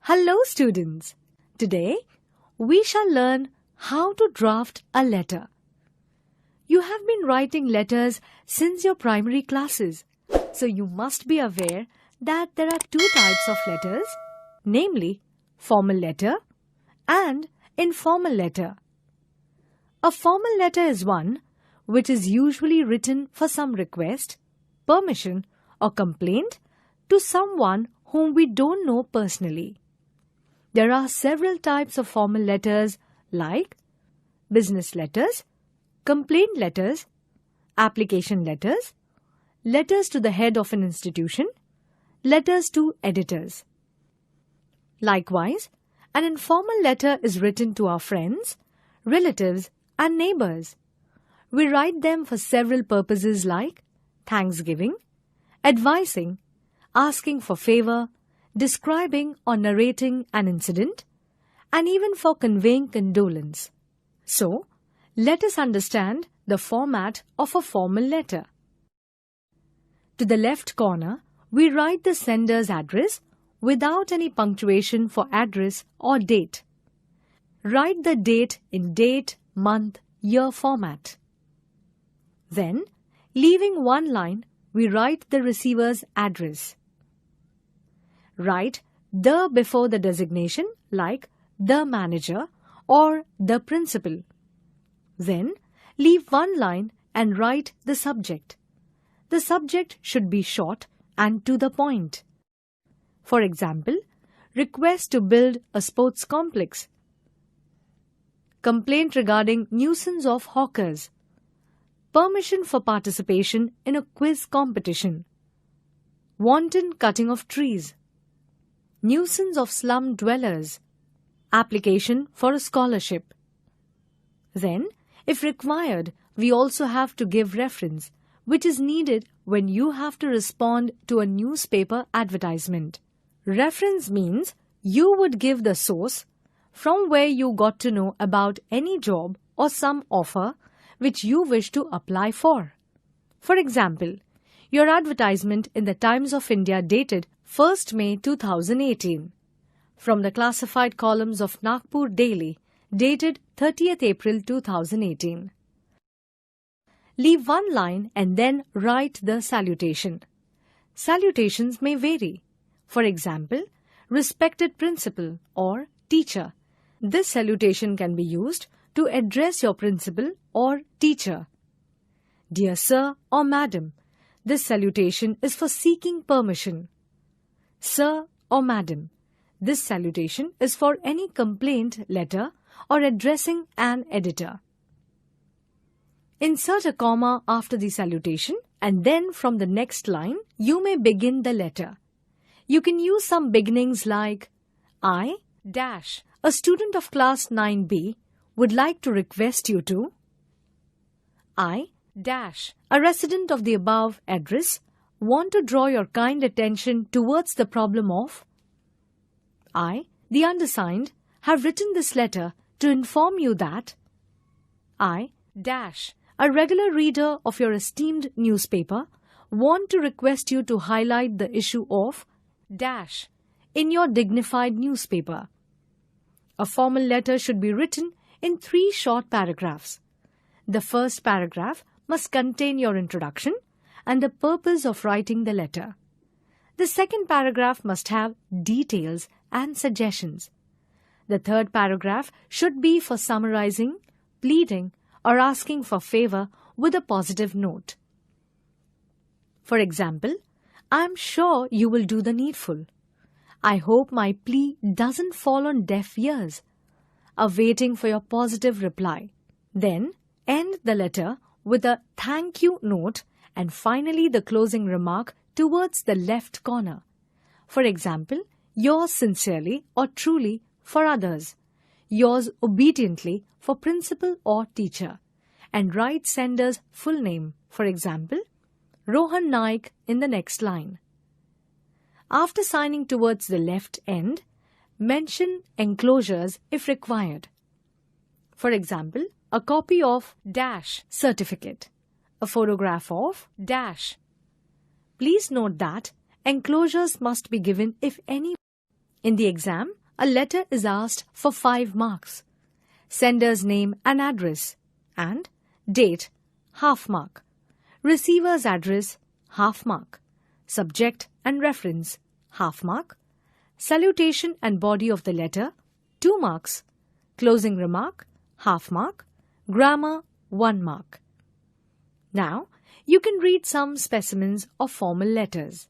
Hello students! Today we shall learn how to draft a letter. You have been writing letters since your primary classes, so you must be aware that there are two types of letters, namely formal letter and informal letter. A formal letter is one which is usually written for some request, permission or complaint to someone whom we don't know personally. There are several types of formal letters like business letters, complaint letters, application letters, letters to the head of an institution, letters to editors. Likewise, an informal letter is written to our friends, relatives and neighbors. We write them for several purposes like thanksgiving, advising, asking for favor, describing or narrating an incident, and even for conveying condolence. So, let us understand the format of a formal letter. To the left corner, we write the sender's address without any punctuation for address or date. Write the date in date, month, year format. Then, leaving one line, we write the receiver's address. Write the before the designation like the manager or the principal. Then, leave one line and write the subject. The subject should be short and to the point. For example, request to build a sports complex. Complaint regarding nuisance of hawkers. Permission for participation in a quiz competition. Wanton cutting of trees. Nuisance of slum dwellers. Application for a scholarship. Then, if required, we also have to give reference, which is needed when you have to respond to a newspaper advertisement. Reference means you would give the source from where you got to know about any job or some offer which you wish to apply for. For example, your advertisement in the Times of India dated 1st May 2018 from the classified columns of Nagpur Daily dated 30th April 2018. Leave one line and then write the salutation. Salutations may vary. For example, respected principal or teacher. This salutation can be used to address your principal or teacher. Dear sir or madam, this salutation is for seeking permission. Sir or madam, this salutation is for any complaint letter or addressing an editor. Insert a comma after the salutation and then from the next line, you may begin the letter. You can use some beginnings like I, a student of class 9B, would like to request you to I, a resident of the above address, want to draw your kind attention towards the problem of I, the undersigned, have written this letter to inform you that I, a regular reader of your esteemed newspaper, want to request you to highlight the issue of in your dignified newspaper. A formal letter should be written in 3 short paragraphs. The first paragraph must contain your introduction and the purpose of writing the letter. The second paragraph must have details and suggestions. The third paragraph should be for summarizing, pleading, or asking for favor with a positive note. For example, I am sure you will do the needful. I hope my plea doesn't fall on deaf ears. Awaiting for your positive reply. Then, end the letter with a thank you note and finally the closing remark towards the left corner. For example, yours sincerely or truly for others, yours obediently for principal or teacher, and write sender's full name, for example, Rohan Naik in the next line. After signing towards the left end, mention enclosures if required. For example, a copy of certificate, a photograph of Please note that enclosures must be given if any In the exam, a letter is asked for 5 marks. Sender's name and address, and date, half mark. Receiver's address, half mark. Subject and reference, half mark. Salutation and body of the letter, 2 marks. Closing remark, half mark. Grammar, 1 mark. Now, you can read some specimens of formal letters.